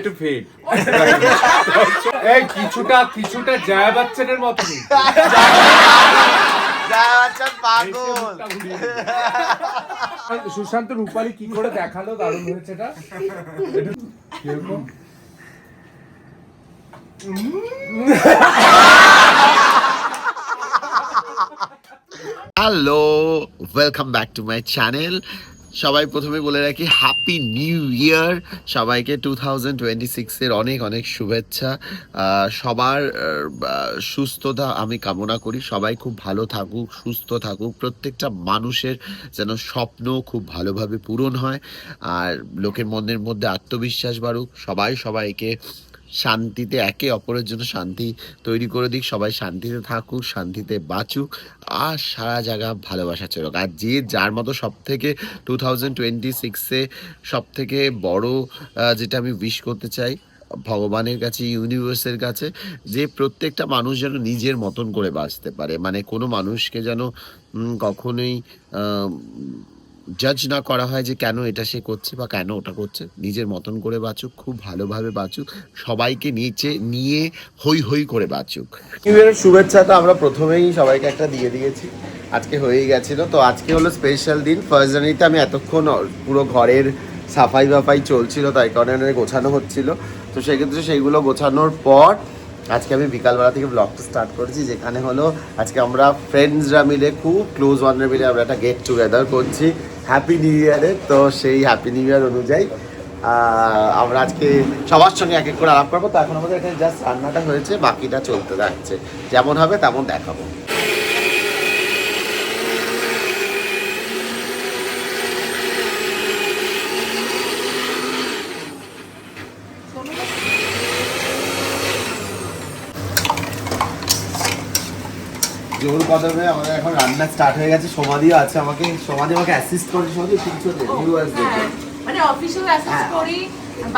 Two ফেট এই কিছুটা জয়া বচ্চনের মতনই সুশান্ত রূপালী কি করে দেখালো, দারুণ হয়েছে এটা। কিরকম hello, welcome back to my channel. সবাই প্রথমে বলে রাখি হ্যাপি নিউ ইয়ার সবাইকে। 2026-এর অনেক অনেক শুভেচ্ছা। সবার সুস্থতা আমি কামনা করি, সবাই খুব ভালো থাকুক, সুস্থ থাকুক, প্রত্যেকটা মানুষের যেন স্বপ্ন খুব ভালোভাবে পূরণ হয়, আর লোকের মনের মধ্যে আত্মবিশ্বাস বাড়ুক, সবাই সবাইকে শান্তিতে, একে অপরের জন্য শান্তি তৈরি করে দিক, সবাই শান্তিতে থাকুক, শান্তিতে বাঁচুক, আর সারা জায়গা ভালোবাসা চলুক। আর যে যার মতো সব থেকে 2026-এ সব থেকে বড় যেটা আমি উইশ করতে চাই ভগবানের কাছে, ইউনিভার্সের কাছে, যে প্রত্যেকটা মানুষ যেন নিজের মতন করে বাঁচতে পারে, মানে কোনো মানুষকে যেন কখনোই জাজ না করা হয় যে কেন এটা সে করছে বা কেন ওটা করছে। নিজের মতন করে বাঁচুক, খুব ভালোভাবে বাঁচুক, সবাইকে নিয়ে হই হই করে বাঁচুক। নিউ ইয়ারের শুভেচ্ছা তো আমরা প্রথমেই সবাইকে একটা দিয়ে দিয়েছি, আজকে হয়েই গেছিল। তো আজকে হলো স্পেশাল দিন। ফার্স্ট জানুয়ারিতে আমি এতক্ষণ পুরো ঘরের সাফাই বাফাই চলছিল, তাই কারণে গোছানো হচ্ছিল। তো সেক্ষেত্রে সেইগুলো গোছানোর পর আজকে আমি বিকালবেলা থেকে ব্লগটা স্টার্ট করেছি, যেখানে হলো আজকে আমরা ফ্রেন্ডসরা মিলে, খুব ক্লোজ ওয়ানরা মিলে আমরা একটা গেট টুগেদার করছি হ্যাপি নিউ ইয়ারে। তো সেই হ্যাপি নিউ ইয়ার অনুযায়ী আমরা আজকে সবার সঙ্গে এক এক করে আলাপ করবো। তো এখন আমাদের এখানে জাস্ট রান্নাটা হয়েছে, বাকিটা চলতে থাকছে, যেমন হবে তেমন দেখাবো। জোর কদমে আমাদের এখন রান্না স্টার্ট হয়ে গেছে। সমাধিও আছে, আমাকে অ্যাসিস্ট করে। সমাধি কিছু মানে অফিসেও অ্যাসিস্ট করি,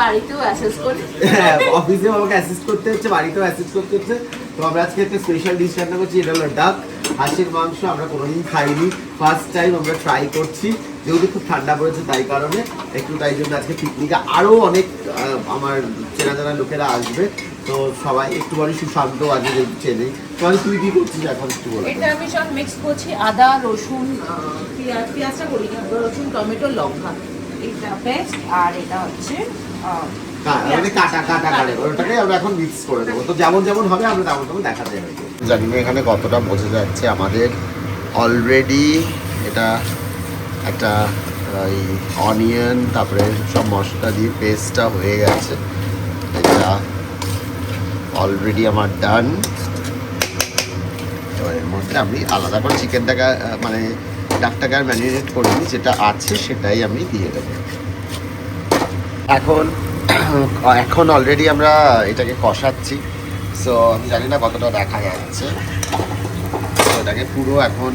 বাড়িতেও অ্যাসিস্ট করি। হ্যাঁ, অফিসেও আমাকে অ্যাসিস্ট করতে হচ্ছে, বাড়িতেও অ্যাসিস্ট করতে হচ্ছে। তো আমরা আজকে একটা স্পেশাল ডিশ রান্না করছি, এটা হলো ডাক, হাঁসের মাংস। আমরা কোনোদিন খাইনি, ফার্স্ট টাইম আমরা ট্রাই করছি, যেহেতু খুব ঠান্ডা পড়েছে তাই কারণে একটু, তাই জন্য আজকে পিকনিকে আরও অনেক আমার চেনা জানা লোকেরা আসবে। তো সবাই একটু বলি, সুশান্ত আছে যেহেতু চেনে। তাহলে তুই কি করছিস এখন একটু বল। এটা আমি সব মিক্স করছি, আদা রসুন, পেঁয়াজটা করি, রসুন টমেটো লঙ্কা, এটা পেস্ট, আর এটা হচ্ছে ওটাকে আমরা এখন মিক্স করে দেবো। তো যেমন যেমন হবে আমরা তেমন তেমন দেখাতে হবে। জানি না এখানে কতটা বোঝা যাচ্ছে, আমাদের অলরেডি এটা একটা এই অনিয়ন, তারপরে সব মশলা দিয়ে পেস্টটা হয়ে গেছে। এটা অলরেডি আমার ডান। তো এর মধ্যে আমি আলাদা করে চিকেনটাকে মানে ডাকটাকে আর ম্যারিনেট করিনি, যেটা আছে সেটাই আমি দিয়ে দেবো। এখন অলরেডি আমরা এটাকে কষাচ্ছি। সো আমি জানি না কতটা দেখা যাচ্ছে। তো এটাকে পুরো এখন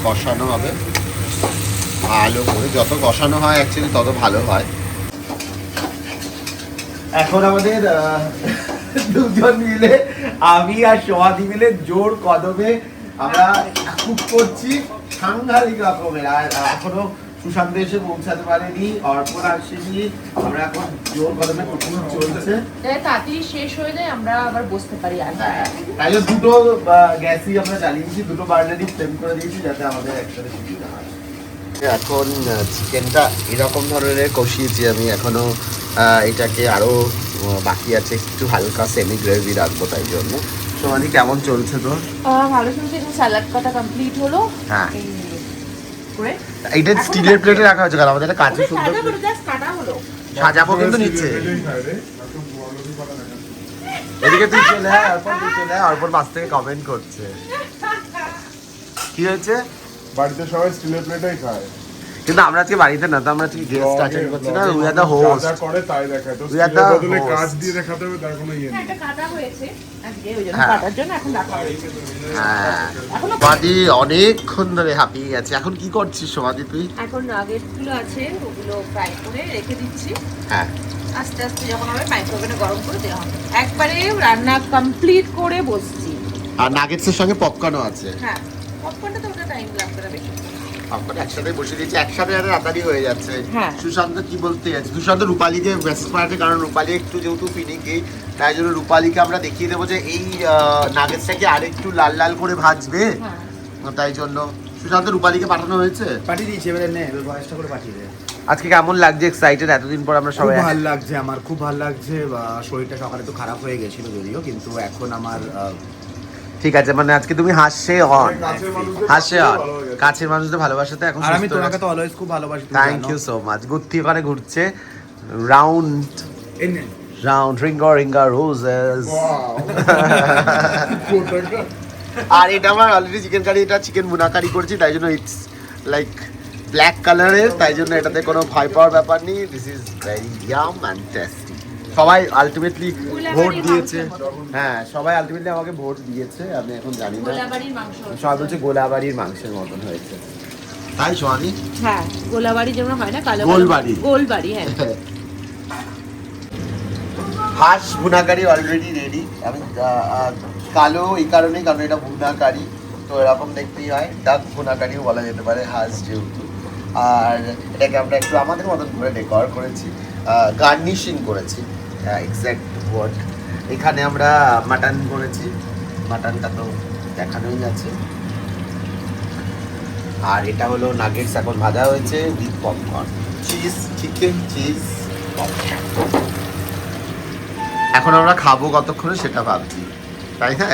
কষানো হবে ভালো করে, যত কষানো হয় অ্যাকচুয়ালি তত ভালো হয়। এখন আমাদের দুজন মিলে, আমি আর সমাধি মিলে জোর কদমে আমরা কুক করছি সাংঘাতিক রকমের। আর এখনো সুশান্ত এসে পৌঁছাতে পারেনি, অর্পণ আসেনি, আমরা এখন জোর কদমে কুকিং চলছে। তাড়াতাড়ি শেষ হয়ে যায়, আমরা আবার বসতে পারি। তাই দুটো গ্যাসই আমরা জ্বালিয়েছি, দুটো বার্নারই ফ্লেম করে দিয়েছি, যাতে আমাদের একসাথে সুবিধা হয়। এখন চিকেনটা এরকম ধরনের কষিয়েছি আমি, এখনো এটাকে আরো বাকি আছে, একটু হালকা সেমি গ্রেভি রাখবো, তাই জন্য। সমাধি কেমন চলছে তোর? ভালো চলছে, স্যালাড কাটা কমপ্লিট হলো। হ্যাঁ, এইটা স্টিলের প্লেটে রাখা হয়েছে, কারণ আমাদের এটা কাঁচের সুন্দর কাটা হলো। সাজাবো কিন্তু নিচে। এদিকে তুই চলে আয়, অর্পণ তুই চলে আয়। অর্পণ পাশ থেকে কমেন্ট করছে, কি হয়েছে? বাড়িতে সবাই স্টিলের প্লেটেই খায়, কিন্তু আমরা আজকে বাড়িতে না, তো আমরা আজকে গেস্ট অ্যাটেন্ড করছি না। উই আর দ্য হোস্ট, যা করে তাই দেখায়। তো উই আর দ্য বদলে কাজ দিয়ে দেখাতে হবে, তার কোনো ইয়ে নেই। এটা কাটা হয়েছে আজকে, ওই জন্য কাটার জন্য এখন রাখা হয়েছে। হ্যাঁ, সমাধি অনেকক্ষণ ধরে হাঁপিয়ে গেছে। এখন কি করছিস সমাধি তুই? এখন নাগেট গুলো আছে, ওগুলো ফ্রাই করে রেখে দিচ্ছি। হ্যাঁ, আস্তে আস্তে যখন হবে মাইক্রোওভেনে গরম করে দেওয়া হবে। একবারে রান্না কমপ্লিট করে বসছি। আর নাগেটসের সঙ্গে পপকর্নও আছে। হ্যাঁ, পপকর্নটা তো ওটা টাইম লাগবে না বেশি। সবকটা একসাথে বসে দিয়েছি, একসাথে যাতে তাড়াতাড়ি হয়ে যাচ্ছে। হ্যাঁ। সুশান্ত কি বলতে যাচ্ছে? সুশান্ত রূপালীকে মেসেজ পাঠাতে, কারণ রূপালী একটু যেহেতু ফিনিকি, তাই জন্য রূপালীকে আমরা দেখিয়ে দেবো যে এই নাগেটসটাকে আরেকটু লাল লাল করে ভাজবে। তাই জন্য সুশান্ত রূপালীকে পাঠানো হয়েছে, পাঠিয়ে দিয়েছি, এবারে নে এবার ভয়েসটা করে পাঠিয়ে দে। আজকে কেমন লাগছে? এক্সাইটেড? এতদিন পর আমরা খুব সবাই ভালো লাগছে, আমার খুব ভালো লাগছে। শরীরটা সকালে তো খারাপ হয়ে গেছিল যদিও, কিন্তু এখন আমার ঠিক আছে, মানে আজকে তুমি হাসে অন, হাসে অন, কাছের মানুষদের ভালোবাসাতে এখন আর আমি তোমাকে তো অলওয়েজ খুব ভালোবাসি। Thank you so much. গুত্তি ওখানে ঘুরছে, round round ringa ringa roses. আর এটা আমার অলরেডি চিকেন কারি, এটা চিকেন মুনা কারি করছি, তাই জন্য ইটস লাইক ব্ল্যাক কালারের, তাই জন্য এটাতে কোনো ভয় পাওয়ার ব্যাপার নেই। This is very yum and tasty. সবাই আলটিমেটলি ভোট দিয়েছে, হ্যাঁ সবাই আলটিমেটলি আমাকে ভোট দিয়েছে। আমি এখন জানি না, সবাই বলছে গোলাবাড়ির মাংসের মতন হয়েছে, তাই সোহানি? হ্যাঁ, গোলাবাড়ি যেমন হয় না, কালো গোলবাড়ি। গোলবাড়ি, হ্যাঁ। হাঁস ভুনা কারি অলরেডি রেডি। আমি কালো এই কারণেই, কারণ এটা ভুনা কারি, তো এরকম দেখতেই হয়। ডাক ভুনা কারিও বলা যেতে পারে, হাঁস যেহেতু। আর এটাকে আমরা একটু আমাদের মতন করে ডেকোর করেছি, গার্নিশিং করেছি, এক্স্যাক্ট ওয়ার্ড। এখানে আমরা মাটন করেছি, মাটনটা তো দেখানোই আছে। আর এটা হলো নাগেটস, এখন ভাজা হয়েছে with popcorn, cheese, chicken cheese popcorn. এখন আমরা খাবো কতক্ষণে সেটা ভাবছি, তাই না?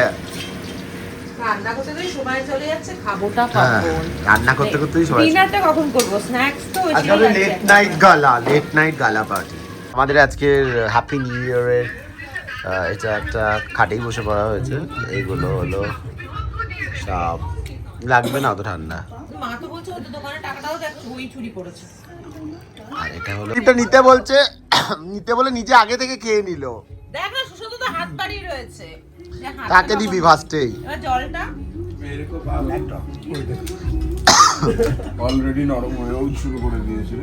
রান্না করতে তো সময় চলে যাচ্ছে, খাবোটা হ্যাঁ, কখন? রান্না করতে করতেই সবাই। ডিনারটা কখন করব? স্ন্যাক্স তো আজকে আমাদের লেট নাইট গালা পার্টি। আমাদের আজকের হ্যাপি নিউ ইয়ারের এটা একটা খাটেই বসে পড়া হয়েছে। এইগুলো হলো সব, লাগবে না অত ঠান্ডা। মা তো বলছে ওদের দোকানে টাকাটাও দেখ, ওই চুরি করেছে। আর এটা হলো, এটা নিতে বলছে, নিতে বলে নিজে আগে থেকে খেয়ে নিল। দেখ না, সুশান্ত তো হাত বাড়িয়ে রয়েছে। তাকে দিবি ফার্স্টেই। এবার জলটা অলরেডি নরম হয়েও শুরু করে দিয়েছে।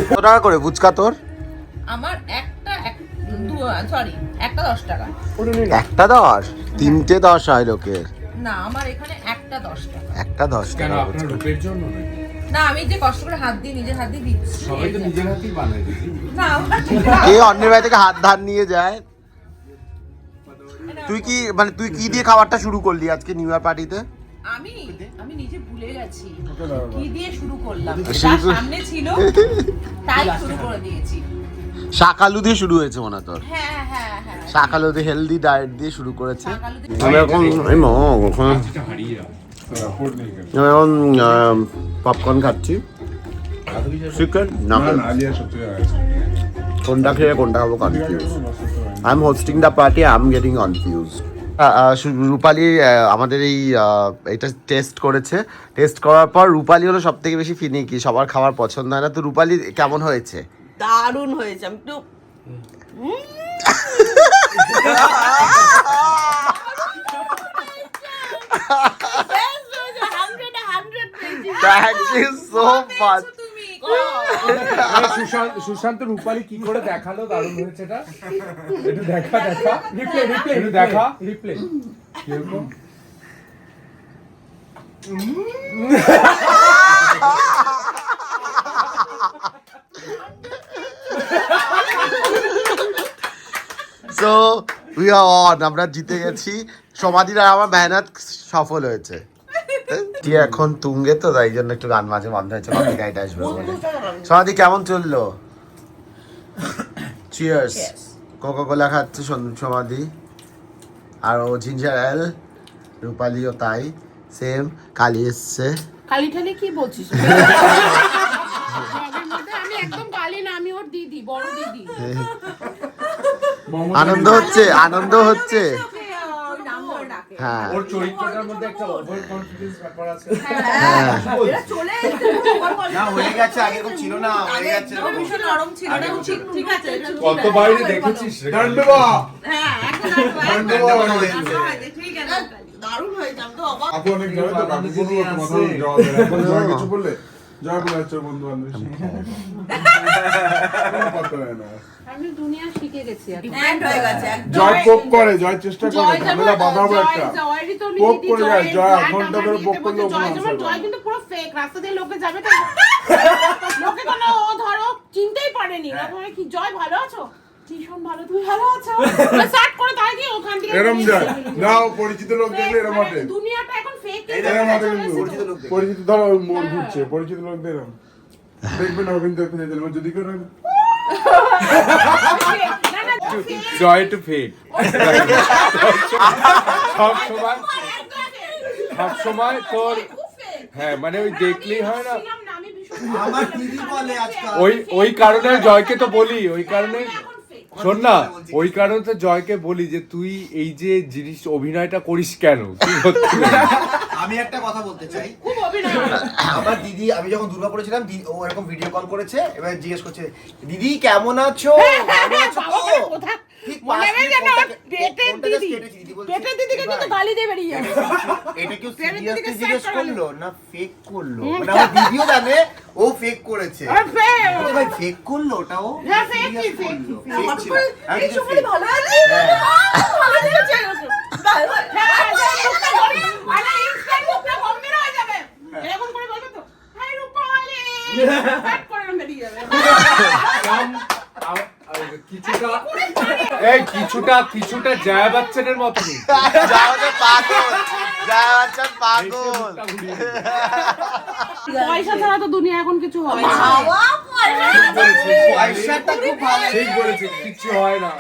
কত টাকা করে ফুচকা তোর? আমার একটা সরি, একটা 10 টাকা। একটা 10? তিনটে 10 হয় লোকের। না, আমার এখানে একটা 10 টাকা। একটা 10 কেন, টাকা আপনার রূপের জন্য নাকি? না, আমি যে কষ্ট করে হাত দিয়ে নিজের হাত দিয়ে দিচ্ছি। সবাই তো নিজের হাতেই বানায় দিদি। না, কে অন্যের বাড়ি থেকে হাত ধার নিয়ে যায়? তুই কি দিয়ে খাবারটা শুরু করলি আজকে নিউ ইয়ার পার্টিতে? আমি নিজে ভুলে গেছি কি দিয়ে শুরু করলাম। শুরু যার সামনে ছিল তাই শুরু করে দিয়েছি। শাকালু দিয়ে শুরু হয়েছে মনে তোর? হ্যাঁ হ্যাঁ হ্যাঁ, শাকালু দিয়ে হেলদি ডায়েট দিয়ে শুরু করেছে। শাকালু দিয়ে- আমি এখন আজটা হারিয়ে যাও। রাপোর্ট নেই কেন? আমি এখন পপকর্ন খাচ্ছি, চিকেন না নাগেটস। না, আলিয়া সত্যি আছে। কোনটা খেয়ে কোনটা খাবো confuse. I am hosting the party, I am getting confuse. Rupali আমাদের এটা টেস্ট করেছে। টেস্ট করার পর রূপালী হলো সব থেকে বেশি ফিনিকি, সবার খাবার পছন্দ হয় না। তো রূপালী কেমন হয়েছে? দারুণ হয়েছে। আমি একটু থ্যাংক ইউ সো মাচ। তুমি সুশান্ত রূপালী কি করে দেখালো, দারুণ হয়েছে এটা। একটু দেখা রিপ্লে কিরকম? সো উই আর অন, আমরা জিতে গেছি। সমাধির আর আমার মেহনত সফল হয়েছে। তুই এখন তুঙ্গে, তো তাই জন্য একটু গান মাঝে বন্ধ হয়েছে, কপিরাইট আসবে বলে। সমাধি কেমন চললো? চিয়ার্স। কোকা কোলা খাচ্ছে সমাধি, আর ও জিঞ্জার এল। রূপালীও তাই, সেম। কালি এসছে। কালি ঠালি কি বলছিস? আমি একদম কালি না, আমি ওর দিদি, বড় দিদি। আনন্দ হচ্ছে, আনন্দ হচ্ছে। ওই নাম ধরে ডাকে। হ্যাঁ ওর চরিত্রটার মধ্যে একটা ওভার কনফিডেন্স ব্যাপার আছে। হ্যাঁ, এরা চলে এসেছে, না হয়ে গেছে, আগে এরকম ছিল না, হয়ে গেছে ও ভীষণ নরম ছিল। এটা ঠিক ঠিক আছে, এটা ঠিক কত আছে। বাইরে দেখেছিস দণ্ডবা। হ্যাঁ, এখন ঠিক আছে। দারুণ হয়েছে। আমি তো অবাক। আপু অনেক জানো তো, কাকু কোনো কথা জবাব দেয় না। এখন জয় কিছু বললে জয় বলে হচ্ছে বন্ধু বান্ধব কথা হয় না। আমি দুনিয়া শিখে গেছি এখন। Different হয়ে গেছে জয় পোক করে, জয় চেষ্টা করে, জয় ঝামেলা বাঁধাবো একটা। জয়েরই তো পোক দিদি করে যায়, জয়ের জয় brand ঘন্টা আমার ধরে নিতে পোক করলে বলছে, জয় ওপেন যেমন answer জয় করে। কিন্তু পুরো ফেক, রাস্তা দিয়ে লোকে যাবে তো লোকে কোনো ও ধরো চিনতেই পারেনি না, তোমার কি জয় ভালো আছো, ভীষণ ভালো, তুমি ভালো আছো, স্টার্ট করে তাই কি ওখান থেকে এরম যায় না, ও পরিচিত লোক দেখলে এরম হাঁটে, দুনিয়াটা এখন ফেক এরম হাঁটে কিন্তু। পরিচিত ধরো ওই মোড় ঘুরছে, পরিচিত লোক এরম দেখবে না, কিন্তু যদি কেউ না- জয় টু ফেক সব সময় তোর, হ্যাঁ মানে ওই দেখলেই হয় না, আমার দিদি বলে আজকাল ওই কারণে জয়কে তো বলি, ওই কারণে শোন না, ওই কারণে তো জয়কে বলি যে তুই এই যে জিনিস অভিনয়টা করিস কেন, তুই সত্যি না। আমি একটা কথা বলতে চাই, খুব অভিনয় আমার দিদি, আমি যখন দুর্গাপুরে ছিলাম ও এরকম ভিডিও কল করেছে, এবার জিজ্ঞেস করছে দিদি কেমন আছো, ভালো আছো তো? ঠিক পাঁচ মনে হয় মিনিট যেন ফোনটাকে- পেটের ফোনটাকে দিদি, কেটেছি, দিদি বলছে, পেটের দিদিকে "এবার কিন্তু গালি দিয়ে বেরিয়ে যাবে। এটা কেউ পেটের সিরিয়াসলি দিদিকে জিজ্ঞেস set করালো। করলো না ফেক করলো, মানে আমার দিদিও জানে ও ফেক করেছে, বলছে, ভাই ফেক করলো ওটা ও না, fake serious কি, fake করলো, কি, fake fake ছিল। আমি এই কিছু সময় fake- ভালো আছি হ্যাঁ। ভালো লেগেছে। হ্যাঁ, মুখটা গম্ভীর, আরে instant মুখটা গম্ভীর হয়ে যাবে। এরকম করে বলবে তো, হাই রূপালি, set করে এরম বেরিয়ে যাবে। কিছুটা জয়া বচ্চনের মতনই। পয়সা ছাড়া তো দুনিয়া এখন কিছু হবে না। বাবা পয়সাটা খুব ভালো। ঠিক বলেছে, কিচ্ছু হয় না।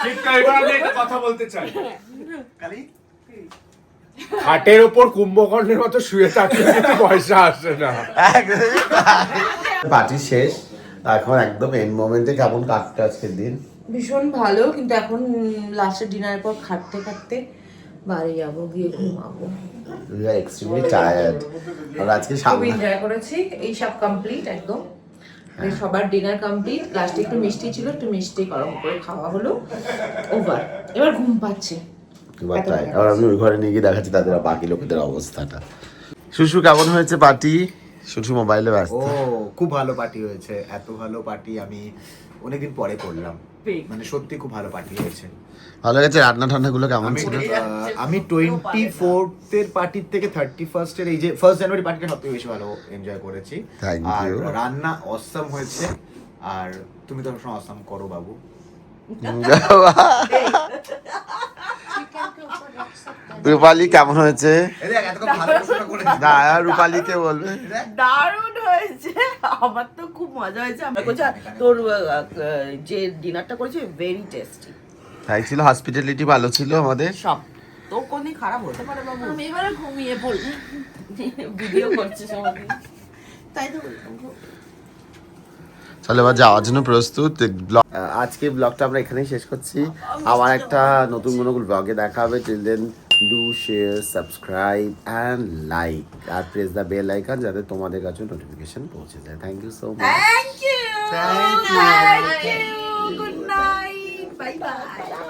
ঠিক তাই, এবার আমি একটা কথা বলতে চাই। খালি খাটের ওপর কুম্ভকর্ণের মতো শুয়ে থাকলে কিন্তু পয়সা আসে না। পার্টি শেষ, এখন একদম এন্ড মোমেন্টে কেমন কাটতে আজকের দিন? ভীষণ ভালো, কিন্তু এখন লাস্টের ডিনারের পর খাটতে খাটতে বাড়ি যাবো, গিয়ে ঘুমাবো। We are extremely tired. আর আজকে খুব সামনে এনজয় করেছি, এই সব কমপ্লিট একদম। সবার ডিনার কমপ্লিট, লাস্টে একটু মিষ্টি ছিল, একটু মিষ্টি গরম করে খাওয়া হলো, ওভার। এবার ঘুম পাচ্ছে। তাই, আর আমি ওই ঘরে নিয়ে গিয়ে দেখাচ্ছি তাদের বাকি লোকেদের অবস্থাটা। শুশু কেমন হয়েছে পার্টি? শুশু মোবাইলে ব্যস্ত। ও খুব ভালো পার্টি হয়েছে, এত ভালো পার্টি আমি অনেকদিন পরে করলাম, মানে সত্যি খুব ভালো পার্টি হয়েছে। ভালো গেছে। রান্না ঠান্না গুলো কেমন আমি ছিল? আমি 24th এর পার্টির থেকে 31st এর এই যে 1st জানুয়ারি পার্টিটা সবথেকে বেশি ভালো এনজয় করেছি। Thank আর you. রান্না অসাম হয়েছে, আর তুমি তো সবসময় অসাম করো বাবু। রূপালি কেমন হয়েছে? এই দেখ এতক্ষণ ভালো প্রশ্ন করেছিস। না, রূপালিকে বলবে। দারুণ হয়েছে, আমার তো খুব মজা হয়েছে। আমি বলছি তোর যে ডিনারটা করেছে ভেরি টেস্টি, তাই ছিল, হসপিটালিটি ভালো ছিল আমাদের। সব তোর কোনদিন খারাপ হতে পারে বাবু? আমি এবারে ঘুমিয়ে পড়বো, ভিডিও করছিস আমাকে, তাই তো বললাম। চলো এবার যাওয়ার জন্য প্রস্তুত। আজকে ব্লগটা আমরা এখানেই শেষ করছি। আবার একটা নতুন কোনো ব্লগে দেখা হবে। Till then do share, subscribe and like, আর প্রেস দ্য বেল আইকন যাতে তোমাদের কাছে নোটিফিকেশন পৌঁছে যায়। Thank you so much. Thank you. Thank you. Good night.